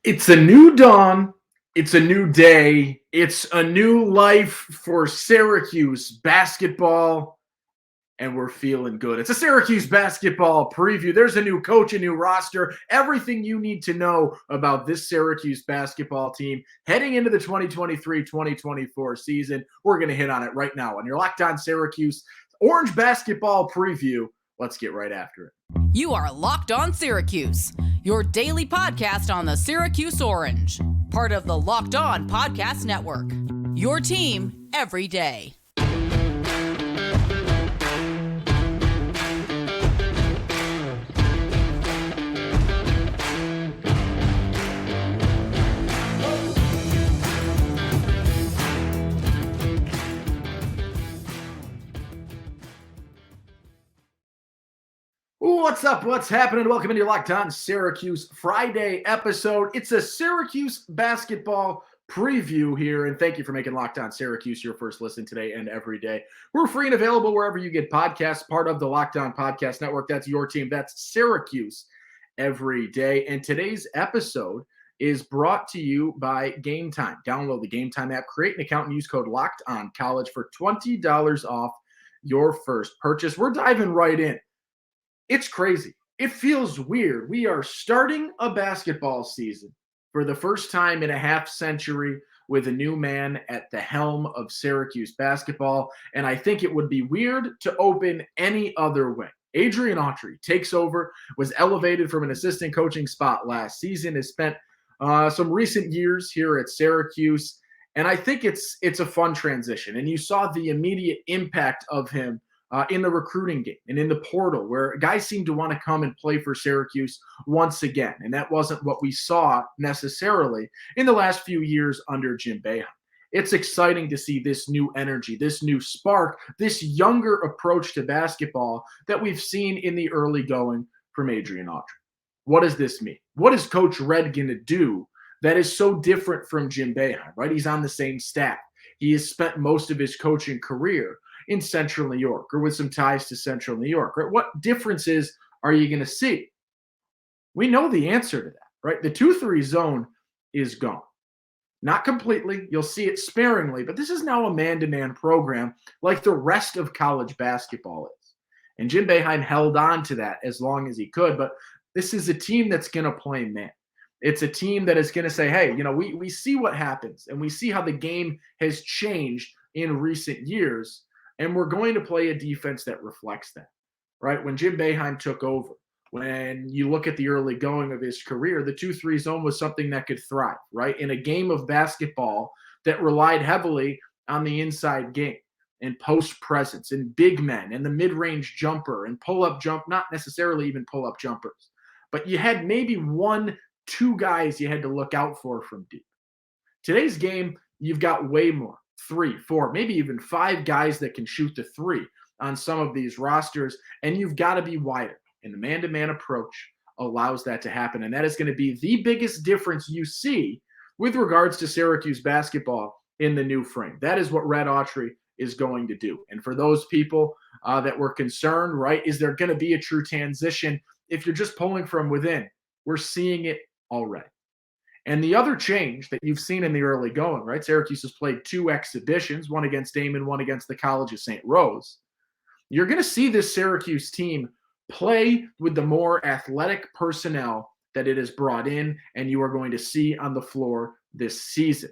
It's a new dawn. It's a new day. It's a new life for Syracuse basketball, and we're feeling good. It's a Syracuse basketball preview. There's a new coach, a new roster, everything you need to know about this Syracuse basketball team heading into the 2023-2024 season. We're going to hit on it right now on your Locked On Syracuse Orange basketball preview. Let's get right after it. You are Locked On Syracuse, your daily podcast on the Syracuse Orange, part of the Locked On Podcast Network, your team every day. What's up? What's happening? Welcome into your Locked On Syracuse Friday episode. It's a Syracuse basketball preview here, and thank you for making Locked On Syracuse your first listen today and every day. We're free and available wherever you get podcasts, part of the Locked On Podcast Network. That's your team. That's Syracuse every day. And today's episode is brought to you by Game Time. Download the Game Time app, create an account, and use code Locked On College for $20 off your first purchase. We're diving right in. It's crazy. It feels weird. We are starting a basketball season for the first time in a half century with a new man at the helm of Syracuse basketball, and I think it would be weird to open any other way. Adrian Autry takes over, was elevated from an assistant coaching spot last season, has spent some recent years here at Syracuse, and I think it's a fun transition. And you saw the immediate impact of him in the recruiting game and in the portal, where guys seem to want to come and play for Syracuse once again. And that wasn't what we saw necessarily in the last few years under Jim Boeheim. It's exciting to see this new energy, this new spark, this younger approach to basketball that we've seen in the early going from Adrian Autry. What does this mean? What is Coach Red going to do that is so different from Jim Boeheim, right? He's on the same staff. He has spent most of his coaching career in Central New York or with some ties to Central New York, right? What differences are you going to see? We know the answer to that, right? The 2-3 zone is gone. Not completely. You'll see it sparingly, but this is now a man-to-man program like the rest of college basketball is. And Jim Boeheim held on to that as long as he could, but this is a team that's going to play man. It's a team that is going to say, hey, we see what happens, and we see how the game has changed in recent years, and we're going to play a defense that reflects that, right? When Jim Boeheim took over, when you look at the early going of his career, the 2-3 zone was something that could thrive, right? In a game of basketball that relied heavily on the inside game and post presence and big men and the mid-range jumper and pull-up jump, not necessarily even pull-up jumpers, but you had maybe 1-2 guys you had to look out for from deep. Today's game, you've got way more. 3, 4, maybe even 5 guys that can shoot the 3 on some of these rosters, and you've got to be wider. And the man-to-man approach allows that to happen, and that is going to be the biggest difference you see with regards to Syracuse basketball in the new frame. That is what Red Autry is going to do. And for those people that were concerned, right, is there going to be a true transition if you're just pulling from within? We're seeing it already. And the other change that you've seen in the early going, right? Syracuse has played 2 exhibitions, one against Damon, one against the College of St. Rose. You're going to see this Syracuse team play with the more athletic personnel that it has brought in, and you are going to see on the floor this season.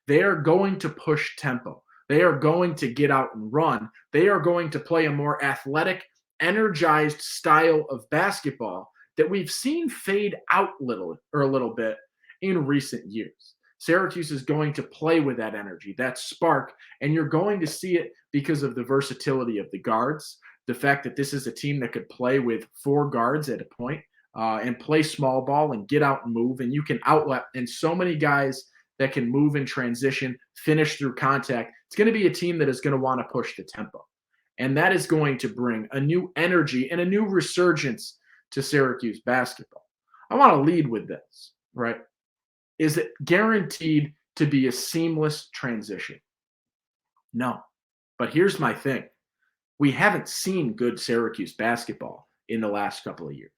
They are going to push tempo. They are going to get out and run. They are going to play a more athletic, energized style of basketball that we've seen fade out a little bit in recent years. Syracuse is going to play with that energy, that spark, and you're going to see it because of the versatility of the guards, the fact that this is a team that could play with 4 guards at a point and play small ball and get out and move, and you can outlet, and so many guys that can move in transition, finish through contact. It's going to be a team that is going to want to push the tempo, and that is going to bring a new energy and a new resurgence to Syracuse basketball. I want to lead with this, right? Is it guaranteed to be a seamless transition? No. But here's my thing. We haven't seen good Syracuse basketball in the last couple of years.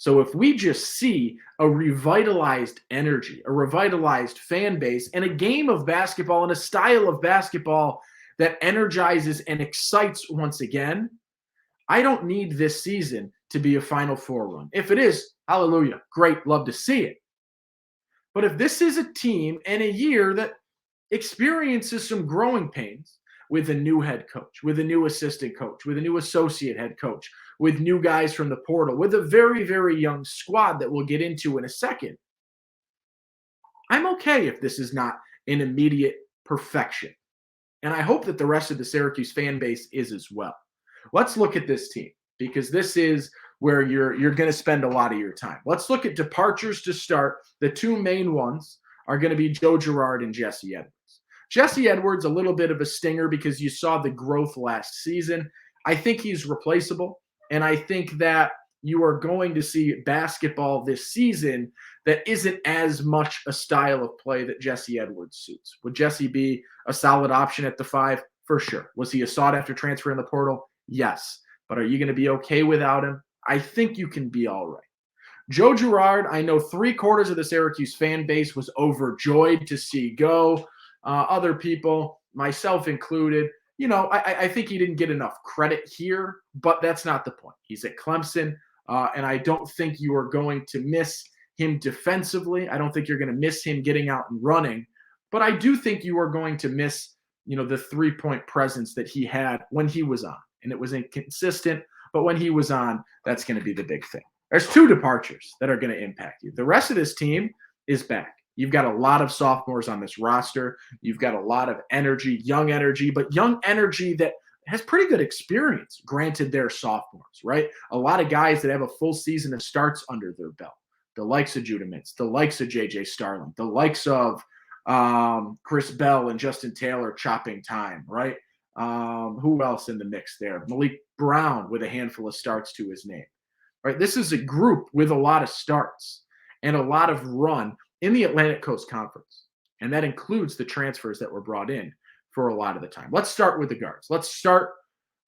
So if we just see a revitalized energy, a revitalized fan base, and a game of basketball and a style of basketball that energizes and excites once again, I don't need this season to be a Final Four run. If it is, hallelujah, great, love to see it. But if this is a team and a year that experiences some growing pains with a new head coach, with a new assistant coach, with a new associate head coach, with new guys from the portal, with a very, very young squad that we'll get into in a second, I'm okay if this is not an immediate perfection. And I hope that the rest of the Syracuse fan base is as well. Let's look at this team, because this is where you're going to spend a lot of your time. Let's look at departures to start. The two main ones are going to be Joe Girard and Jesse Edwards. Jesse Edwards, a little bit of a stinger because you saw the growth last season. I think he's replaceable, and I think that you are going to see basketball this season that isn't as much a style of play that Jesse Edwards suits. Would Jesse be a solid option at the 5? For sure. Was he a sought-after transfer in the portal? Yes. But are you going to be okay without him? I think you can be all right. Joe Girard, I know 3/4 of the Syracuse fan base was overjoyed to see go. Other people, myself included, I think he didn't get enough credit here, but that's not the point. He's at Clemson, and I don't think you are going to miss him defensively. I don't think you're going to miss him getting out and running, but I do think you are going to miss, the 3-point presence that he had when he was on, and it was inconsistent, but when he was on, that's going to be the big thing. There's 2 departures that are going to impact you. The rest of this team is back. You've got a lot of sophomores on this roster. You've got a lot of energy, but young energy that has pretty good experience. Granted, they're sophomores, right? A lot of guys that have a full season of starts under their belt. The likes of Judah Mintz, the likes of J.J. Starling, the likes of Chris Bell and Justin Taylor chopping time, right? Who else in the mix there? Malik Brown with a handful of starts to his name, right? This is a group with a lot of starts and a lot of run in the Atlantic Coast Conference. And that includes the transfers that were brought in for a lot of the time. Let's start with the guards. Let's start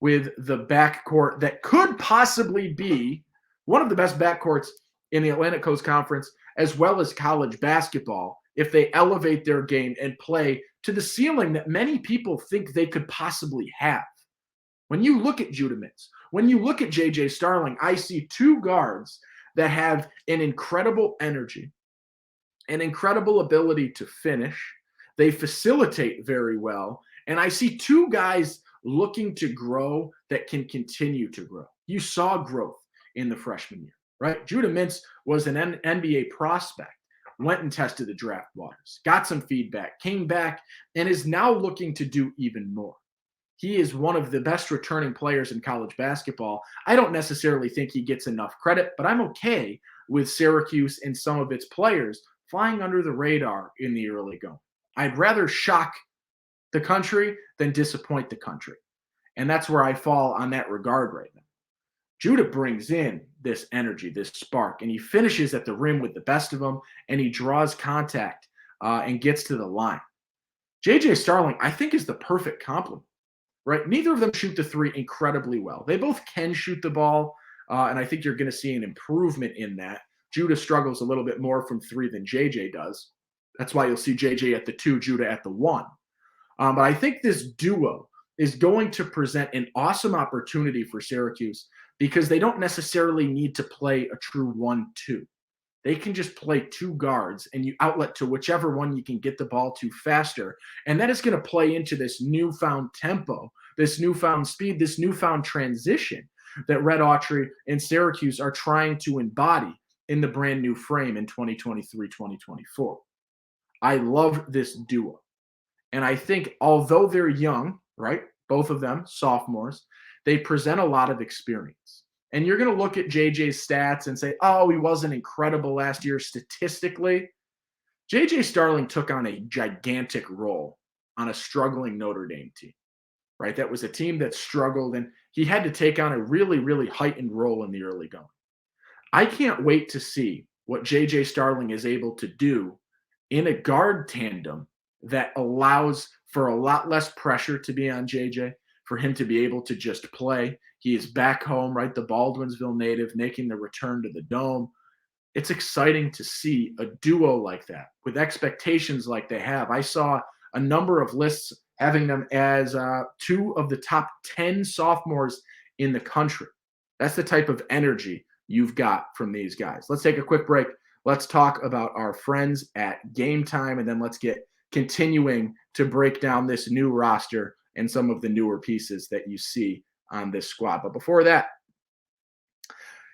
with the backcourt that could possibly be one of the best backcourts in the Atlantic Coast Conference, as well as college basketball, if they elevate their game and play to the ceiling that many people think they could possibly have. When you look at Judah Mintz, when you look at J.J. Starling, I see 2 guards that have an incredible energy, an incredible ability to finish. They facilitate very well. And I see 2 guys looking to grow that can continue to grow. You saw growth in the freshman year, right? Judah Mintz was an NBA prospect, went and tested the draft waters, got some feedback, came back, and is now looking to do even more. He is one of the best returning players in college basketball. I don't necessarily think he gets enough credit, but I'm okay with Syracuse and some of its players flying under the radar in the early going. I'd rather shock the country than disappoint the country. And that's where I fall on that regard right now. Judah brings in this energy, this spark, and he finishes at the rim with the best of them, and he draws contact and gets to the line. J.J. Starling, I think, is the perfect complement, right? Neither of them shoot the 3 incredibly well. They both can shoot the ball, and I think you're going to see an improvement in that. Judah struggles a little bit more from 3 than JJ does. That's why you'll see JJ at the 2, Judah at the 1. But I think this duo is going to present an awesome opportunity for Syracuse because they don't necessarily need to play a true 1-2. They can just play 2 guards and you outlet to whichever one you can get the ball to faster. And that is going to play into this newfound tempo, this newfound speed, this newfound transition that Red Autry and Syracuse are trying to embody in the brand new frame in 2023-2024. I love this duo. And I think although they're young, right, both of them sophomores, they present a lot of experience. And you're going to look at JJ's stats and say, oh, he wasn't incredible last year statistically. JJ Starling took on a gigantic role on a struggling Notre Dame team, right? That was a team that struggled, and he had to take on a really, really heightened role in the early going. I can't wait to see what J.J. Starling is able to do in a guard tandem that allows for a lot less pressure to be on J.J., for him to be able to just play. He is back home, right? The Baldwinsville native making the return to the Dome. It's exciting to see a duo like that with expectations like they have. I saw a number of lists having them as 2 of the top 10 sophomores in the country. That's the type of energy you've got from these guys. Let's take a quick break. Let's talk about our friends at Game Time, and then let's get continuing to break down this new roster and some of the newer pieces that you see on this squad. But before that,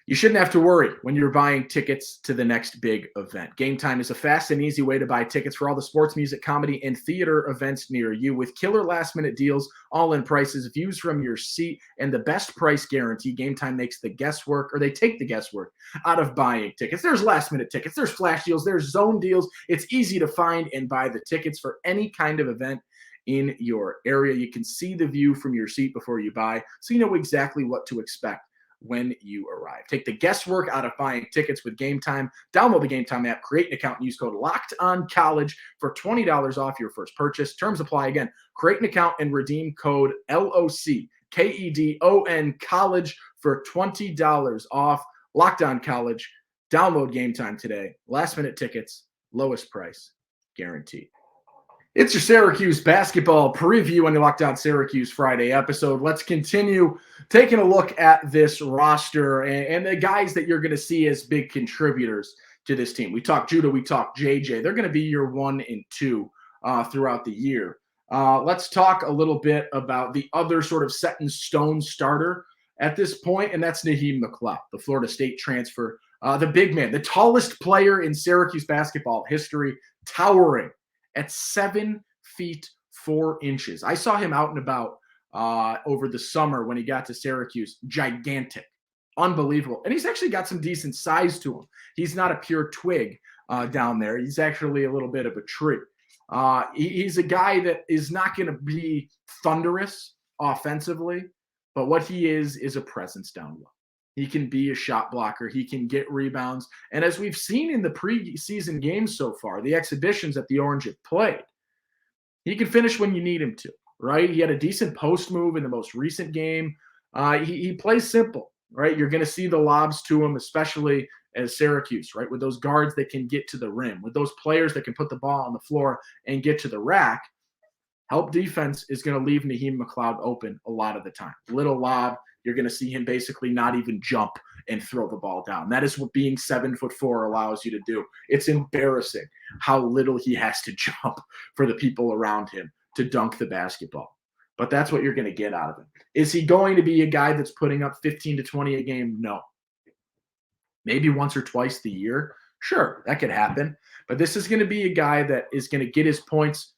you shouldn't have to worry when you're buying tickets to the next big event. Game Time is a fast and easy way to buy tickets for all the sports, music, comedy, and theater events near you with killer last-minute deals, all-in prices, views from your seat, and the best price guarantee. Game Time makes the guesswork, or they take the guesswork out of buying tickets. There's last-minute tickets. There's flash deals. There's zone deals. It's easy to find and buy the tickets for any kind of event in your area. You can see the view from your seat before you buy, so you know exactly what to expect when you arrive. Take the guesswork out of buying tickets with Game Time. Download the Game Time app, create an account, and use code LOCKEDONCollege for $20 off your first purchase. Terms apply. Again, create an account and redeem code LOCKEDON College for $20 off. Locked On College. Download Game Time today. Last minute tickets, lowest price guaranteed. It's your Syracuse basketball preview on the Locked On Syracuse Friday episode. Let's continue taking a look at this roster and the guys that you're going to see as big contributors to this team. We talked Judah, we talked JJ. They're going to be your 1 and 2 throughout the year. Let's talk a little bit about the other sort of set in stone starter at this point, and that's Nahem McLoud, the Florida State transfer, the big man, the tallest player in Syracuse basketball history, towering at 7 feet 4 inches. I saw him out and about over the summer when he got to Syracuse. Gigantic, unbelievable. And he's actually got some decent size to him. He's not a pure twig down there. He's actually a little bit of a tree. He's a guy that is not going to be thunderous offensively, but what he is a presence down low. He can be a shot blocker. He can get rebounds. And as we've seen in the preseason games so far, the exhibitions that the Orange have played, he can finish when you need him to, right? He had a decent post move in the most recent game. He plays simple, right? You're going to see the lobs to him, especially as Syracuse, right? With those guards that can get to the rim, with those players that can put the ball on the floor and get to the rack. Help defense is going to leave Nahem McLoud open a lot of the time. Little lob, you're going to see him basically not even jump and throw the ball down. That is what being 7'4" allows you to do. It's embarrassing how little he has to jump for the people around him to dunk the basketball. But that's what you're going to get out of him. Is he going to be a guy that's putting up 15 to 20 a game? No. Maybe once or twice the year? Sure, that could happen. But this is going to be a guy that is going to get his points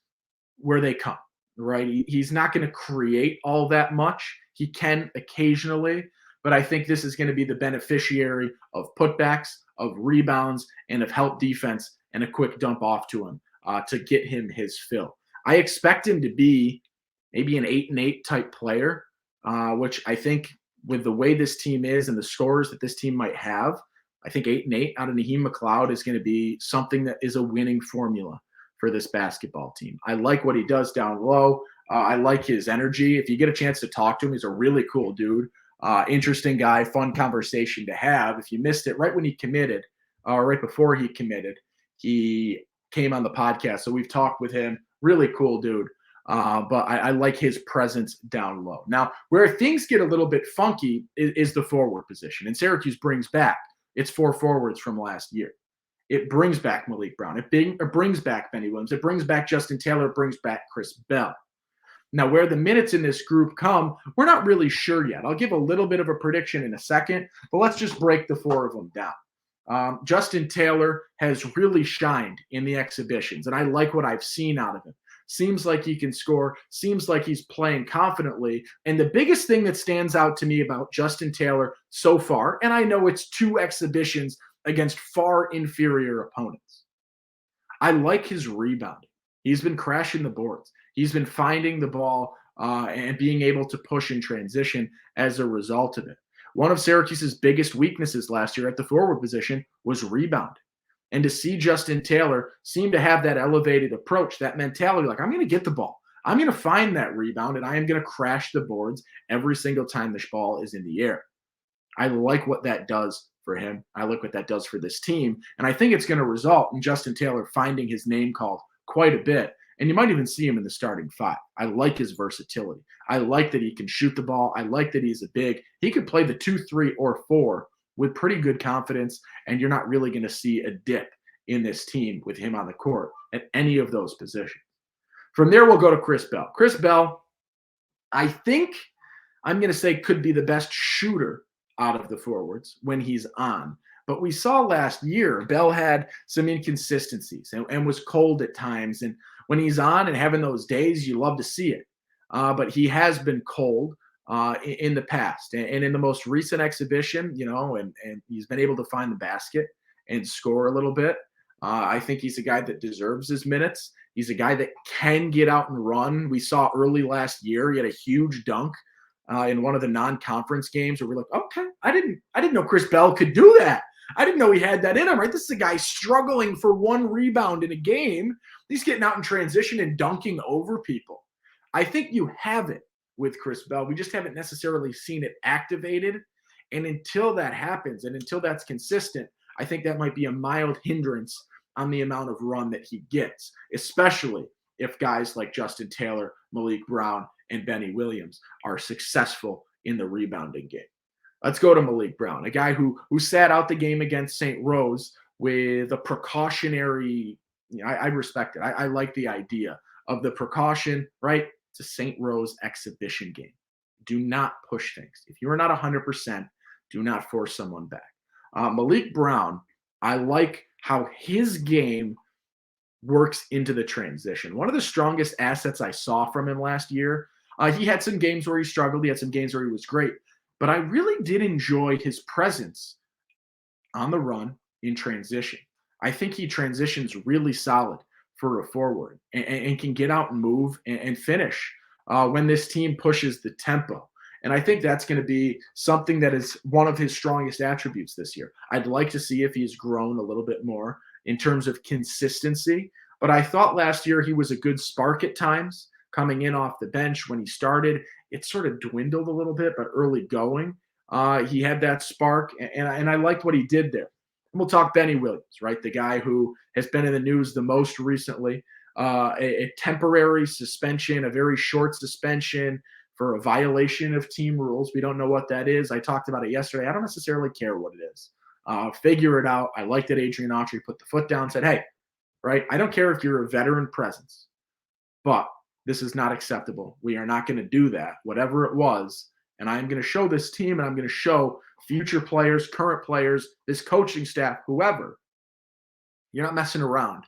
where they come, right? He's not going to create all that much. He can occasionally, but I think this is going to be the beneficiary of putbacks, of rebounds, and of help defense and a quick dump off to him to get him his fill. I expect him to be maybe an 8-8 type player, which I think with the way this team is and the scores that this team might have, I think 8-8 out of Nahem McLoud is going to be something that is a winning formula for this basketball team. I like what he does down low. I like his energy. If you get a chance to talk to him, he's a really cool dude. Interesting guy, fun conversation to have. If you missed it, right when he committed, right before he committed, he came on the podcast. So we've talked with him. Really cool dude. But I like his presence down low. Now, where things get a little bit funky is the forward position. And Syracuse brings back its 4 forwards from last year. It brings back Malik Brown. It brings back Benny Williams. It brings back Justin Taylor. It brings back Chris Bell. Now, where the minutes in this group come, we're not really sure yet. I'll give a little bit of a prediction in a second, but let's just break the 4 of them down. Justin Taylor has really shined in the exhibitions, and I like what I've seen out of him. Seems like he can score. Seems like he's playing confidently. And the biggest thing that stands out to me about Justin Taylor so far, and I know it's 2 exhibitions against far inferior opponents, I like his rebounding. He's been crashing the boards. He's been finding the ball and being able to push in transition as a result of it. One of Syracuse's biggest weaknesses last year at the forward position was rebounding. And to see Justin Taylor seem to have that elevated approach, that mentality, like, I'm going to get the ball. I'm going to find that rebound, and I am going to crash the boards every single time the ball is in the air. I like what that does for him. I like what that does for this team. And I think it's going to result in Justin Taylor finding his name called quite a bit. And you might even see him in the starting five. I like his versatility. I like that he can shoot the ball. I like that he's a big. He could play the 2, 3, or 4 with pretty good confidence, and you're not really going to see a dip in this team with him on the court at any of those positions. From there, we'll go to Chris Bell. Chris Bell, I think I'm going to say could be the best shooter out of the forwards when he's on. But we saw last year, Bell had some inconsistencies and was cold at times. And when he's on and having those days, you love to see it. But he has been cold in the past. And in the most recent exhibition, and he's been able to find the basket and score a little bit. I think he's a guy that deserves his minutes. He's a guy that can get out and run. We saw early last year, he had a huge dunk in one of the non-conference games where we're like, okay, I didn't know Chris Bell could do that. I didn't know he had that in him, right? This is a guy struggling for one rebound in a game. He's getting out in transition and dunking over people. I think you have it with Chris Bell. We just haven't necessarily seen it activated. And until that happens and until that's consistent, I think that might be a mild hindrance on the amount of run that he gets, especially if guys like Justin Taylor, Malik Brown, and Benny Williams are successful in the rebounding game. Let's go to Malik Brown, a guy who sat out the game against St. Rose with a precautionary, I respect it. I like the idea of the precaution, right? It's a St. Rose exhibition game. Do not push things. If you are not 100%, do not force someone back. Malik Brown, I like how his game works into the transition. One of the strongest assets I saw from him last year, he had some games where he struggled. He had some games where he was great. But I really did enjoy his presence on the run in transition. I think he transitions really solid for a forward and can get out and move and finish when this team pushes the tempo. And I think that's going to be something that is one of his strongest attributes this year. I'd like to see if he's grown a little bit more in terms of consistency. But I thought last year he was a good spark at times coming in off the bench. When he started, it sort of dwindled a little bit, but early going, he had that spark, and I liked what he did there. And we'll talk Benny Williams, right? The guy who has been in the news the most recently, a temporary suspension, a very short suspension for a violation of team rules. We don't know what that is. I talked about it yesterday. I don't necessarily care what it is. Figure it out. I like that Adrian Autry put the foot down and said, hey, right, I don't care if you're a veteran presence, but this is not acceptable. We are not going to do that, whatever it was. And I'm going to show this team, and I'm going to show future players, current players, this coaching staff, whoever, you're not messing around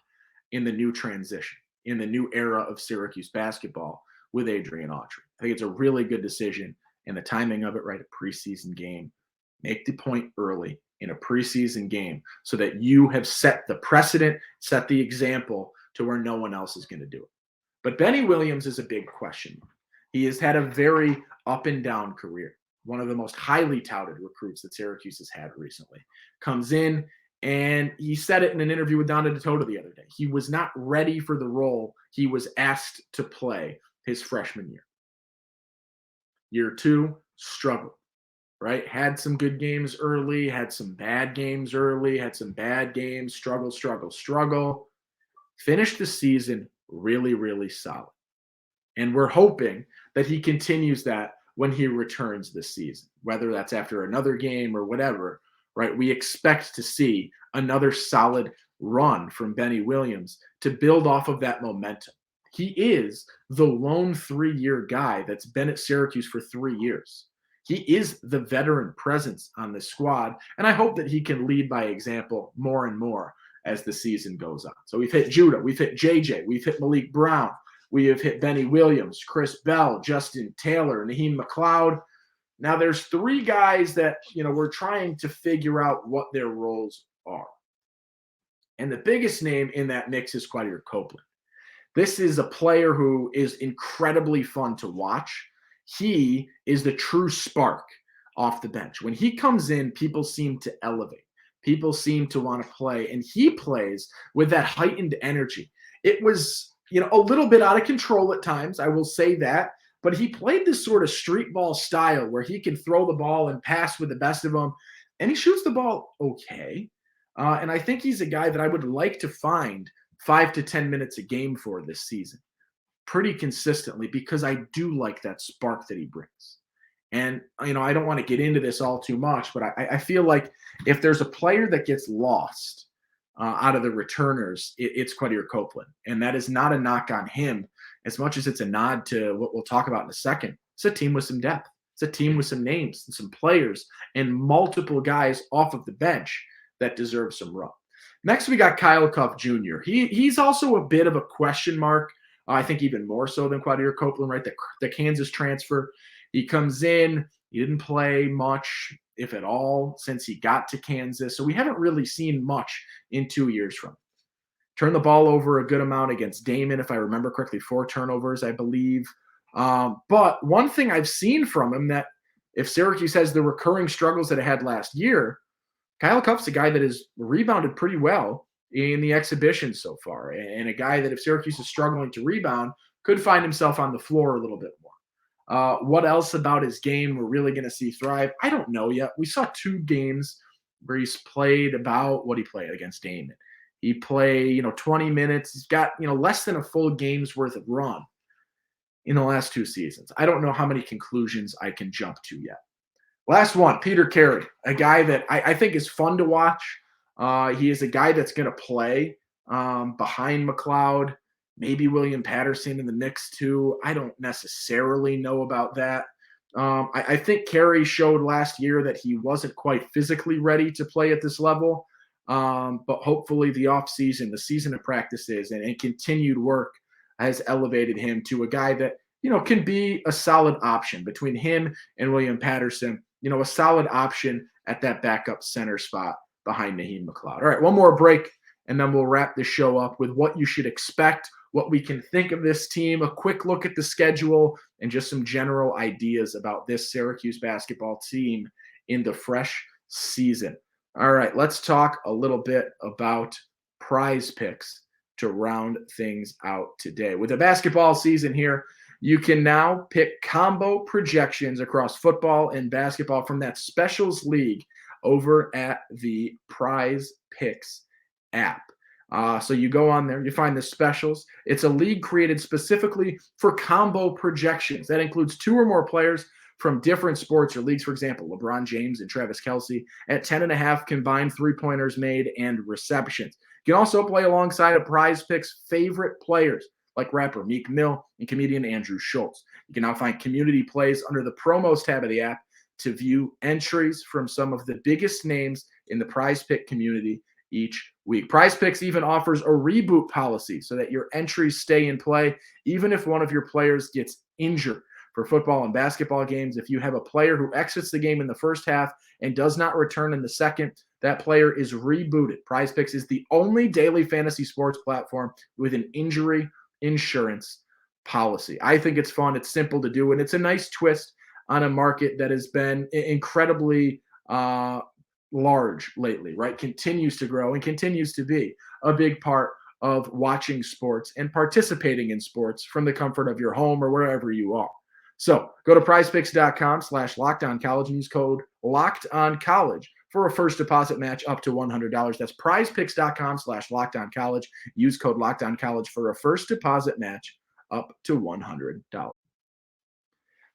in the new transition, in the new era of Syracuse basketball with Adrian Autry. I think it's a really good decision, and the timing of it, right, a preseason game. Make the point early in a preseason game so that you have set the precedent, set the example to where no one else is going to do it. But Benny Williams is a big question. He has had a very up and down career. One of the most highly touted recruits that Syracuse has had recently. Comes in, and he said it in an interview with Donna DeToto the other day. He was not ready for the role he was asked to play his freshman year. Year 2, struggled, right? Had some good games early, had some bad games early, had some bad games, struggle. Finished the season really, really solid. And we're hoping that he continues that when he returns this season, whether that's after another game or whatever, right? We expect to see another solid run from Benny Williams to build off of that momentum. He is the lone 3-year guy that's been at Syracuse for 3 years. He is the veteran presence on this squad, and I hope that he can lead by example more and more as the season goes on. So we've hit Judah, we've hit JJ, we've hit Malik Brown, we have hit Benny Williams, Chris Bell, Justin Taylor, Nahem McLoud. Now there's 3 guys that, we're trying to figure out what their roles are. And the biggest name in that mix is Quadir Copeland. This is a player who is incredibly fun to watch. He is the true spark off the bench. When he comes in, people seem to elevate. People seem to want to play, and he plays with that heightened energy. It was, a little bit out of control at times. I will say that. But he played this sort of street ball style where he can throw the ball and pass with the best of them. And he shoots the ball okay. And I think he's a guy that I would like to find 5 to 10 minutes a game for this season pretty consistently, because I do like that spark that he brings. And, I don't want to get into this all too much, but I feel like if there's a player that gets lost out of the returners, it's Quadir Copeland. And that is not a knock on him as much as it's a nod to what we'll talk about in a second. It's a team with some depth. It's a team with some names and some players and multiple guys off of the bench that deserve some run. Next, we got Kyle Cuff Jr. He's also a bit of a question mark. I think even more so than Quadir Copeland, right? The Kansas transfer. He comes in. He didn't play much, if at all, since he got to Kansas. So we haven't really seen much in 2 years from him. Turned the ball over a good amount against Damon, if I remember correctly, 4 turnovers, I believe. But one thing I've seen from him, that if Syracuse has the recurring struggles that it had last year, Kyle Cuff's a guy that has rebounded pretty well in the exhibition so far, and a guy that if Syracuse is struggling to rebound could find himself on the floor a little bit more. What else about his game we're really going to see thrive? I don't know yet. We saw 2 games where he's played about what he played against Damon. He played, 20 minutes. He's got, less than a full game's worth of run in the last 2 seasons. I don't know how many conclusions I can jump to yet. Last one, Peter Carey, a guy that I think is fun to watch. He is a guy that's going to play behind McLeod, maybe William Patterson in the mix too. I don't necessarily know about that. I think Carey showed last year that he wasn't quite physically ready to play at this level. But hopefully the offseason, the season of practices and continued work has elevated him to a guy that, can be a solid option between him and William Patterson, a solid option at that backup center spot behind Nahem McLoud. All right, one more break, and then we'll wrap the show up with what you should expect, what we can think of this team, a quick look at the schedule, and just some general ideas about this Syracuse basketball team in the fresh season. All right, let's talk a little bit about prize picks to round things out today. With the basketball season here, you can now pick combo projections across football and basketball from that specials league over at the Prize Picks app. So you go on there, you find the specials. It's a league created specifically for combo projections. That includes 2 or more players from different sports or leagues. For example, LeBron James and Travis Kelce at 10.5 combined 3-pointers made and receptions. You can also play alongside of Prize Picks favorite players like rapper Meek Mill and comedian Andrew Schultz. You can now find community plays under the promos tab of the app to view entries from some of the biggest names in the Prize Pick community each week. Prize Picks even offers a reboot policy so that your entries stay in play even if one of your players gets injured. For football and basketball games, if you have a player who exits the game in the first half and does not return in the second, that player is rebooted. Prize Picks is the only daily fantasy sports platform with an injury insurance policy. I think it's fun. It's simple to do, and it's a nice twist on a market that has been incredibly large lately, right? Continues to grow and continues to be a big part of watching sports and participating in sports from the comfort of your home or wherever you are. So go to prizepicks.com/lockedoncollege and use code LOCKEDONCollege for a first deposit match up to $100. That's prizepicks.com/lockedoncollege. Use code LOCKEDONCollege for a first deposit match up to $100.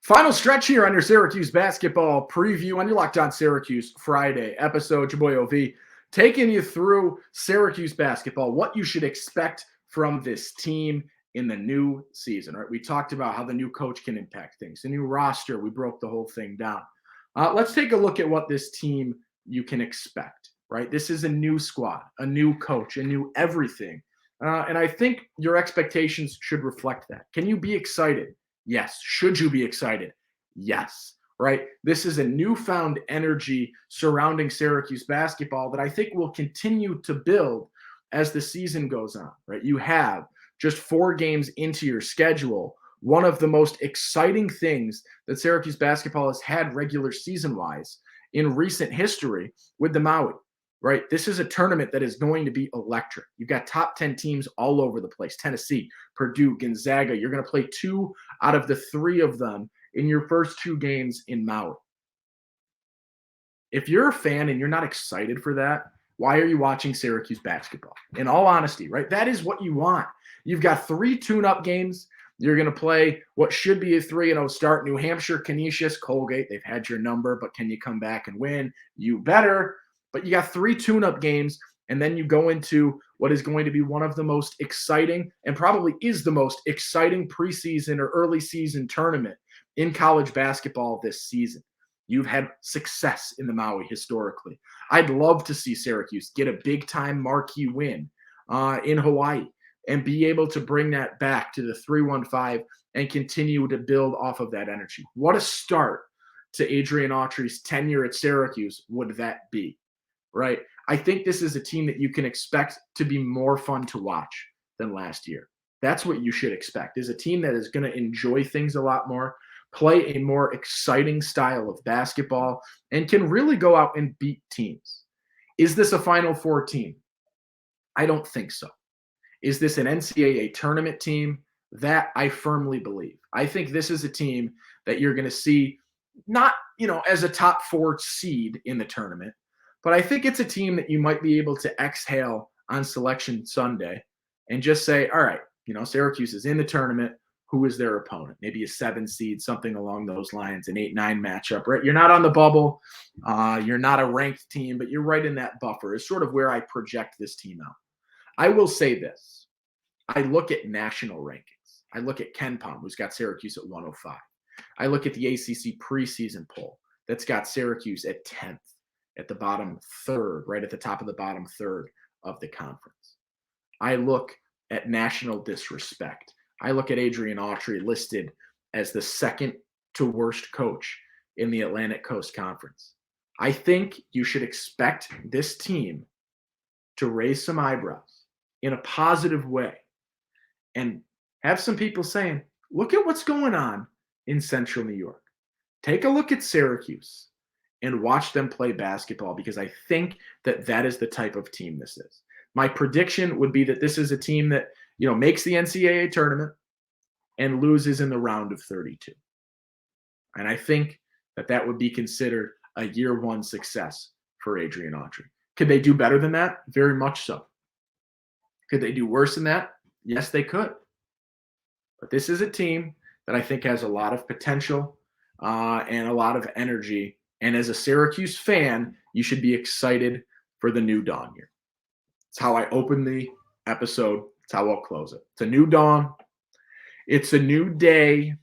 Final stretch here on your Syracuse basketball preview on your Locked On Syracuse Friday episode. Your boy OV taking you through Syracuse basketball, what you should expect from this team in the new season. Right? We talked about how the new coach can impact things, the new roster. We broke the whole thing down. Let's take a look at what this team you can expect. Right? This is a new squad, a new coach, a new everything. And I think your expectations should reflect that. Can you be excited? Yes. Should you be excited? Yes. Right? This is a newfound energy surrounding Syracuse basketball that I think will continue to build as the season goes on. Right? You have just 4 games into your schedule, one of the most exciting things that Syracuse basketball has had regular season-wise in recent history with the Maui. right? This is a tournament that is going to be electric. You've got top 10 teams all over the place. Tennessee, Purdue, Gonzaga. You're going to play 2 out of the 3 of them in your first 2 games in Maui. If you're a fan and you're not excited for that, why are you watching Syracuse basketball? In all honesty, right? That is what you want. You've got 3 tune-up games. You're going to play what should be a 3-0 start. New Hampshire, Canisius, Colgate. They've had your number, but can you come back and win? You better. But you got 3 tune-up games, and then you go into what is going to be one of the most exciting, and probably is the most exciting preseason or early season tournament in college basketball this season. You've had success in the Maui historically. I'd love to see Syracuse get a big-time marquee win in Hawaii and be able to bring that back to the 3-1-5 and continue to build off of that energy. What a start to Adrian Autry's tenure at Syracuse would that be, right? I think this is a team that you can expect to be more fun to watch than last year. That's what you should expect, is a team that is going to enjoy things a lot more, play a more exciting style of basketball, and can really go out and beat teams. Is this a Final Four team? I don't think so. Is this an NCAA tournament team? That I firmly believe. I think this is a team that you're going to see not, as a top 4 seed in the tournament, but I think it's a team that you might be able to exhale on Selection Sunday and just say, all right, Syracuse is in the tournament. Who is their opponent? Maybe a 7 seed, something along those lines, an 8-9 matchup, right? You're not on the bubble. You're not a ranked team, but you're right in that buffer is sort of where I project this team out. I will say this. I look at national rankings. I look at KenPom, who's got Syracuse at 105. I look at the ACC preseason poll that's got Syracuse at 10th, at the bottom 3rd, right at the top of the bottom 3rd of the conference. I look at national disrespect. I look at Adrian Autry listed as the 2nd to worst coach in the Atlantic Coast Conference. I think you should expect this team to raise some eyebrows in a positive way and have some people saying, look at what's going on in Central New York. Take a look at Syracuse and watch them play basketball, because I think that is the type of team this is. My prediction would be that this is a team that, makes the NCAA tournament and loses in the round of 32. And I think that would be considered a year 1 success for Adrian Autry. Could they do better than that? Very much so. Could they do worse than that? Yes, they could. But this is a team that I think has a lot of potential and a lot of energy. And as a Syracuse fan, you should be excited for the new dawn here. It's how I open the episode. It's how I'll close it. It's a new dawn. It's a new day.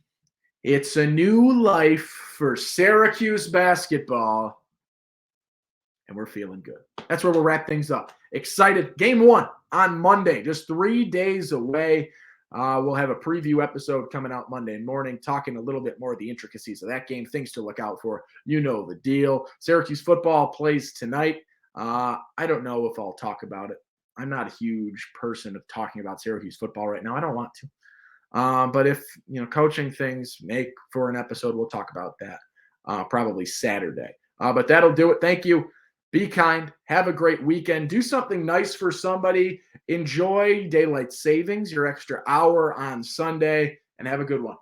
It's a new life for Syracuse basketball. And we're feeling good. That's where we'll wrap things up. Excited. Game 1 on Monday, just 3 days away. We'll have a preview episode coming out Monday morning, talking a little bit more of the intricacies of that game, things to look out for. You know the deal. Syracuse football plays tonight. I don't know if I'll talk about it. I'm not a huge person of talking about Syracuse football right now. I don't want to. But if, coaching things make for an episode, we'll talk about that probably Saturday. But that'll do it. Thank you. Be kind. Have a great weekend. Do something nice for somebody. Enjoy daylight savings, your extra hour on Sunday, and have a good one.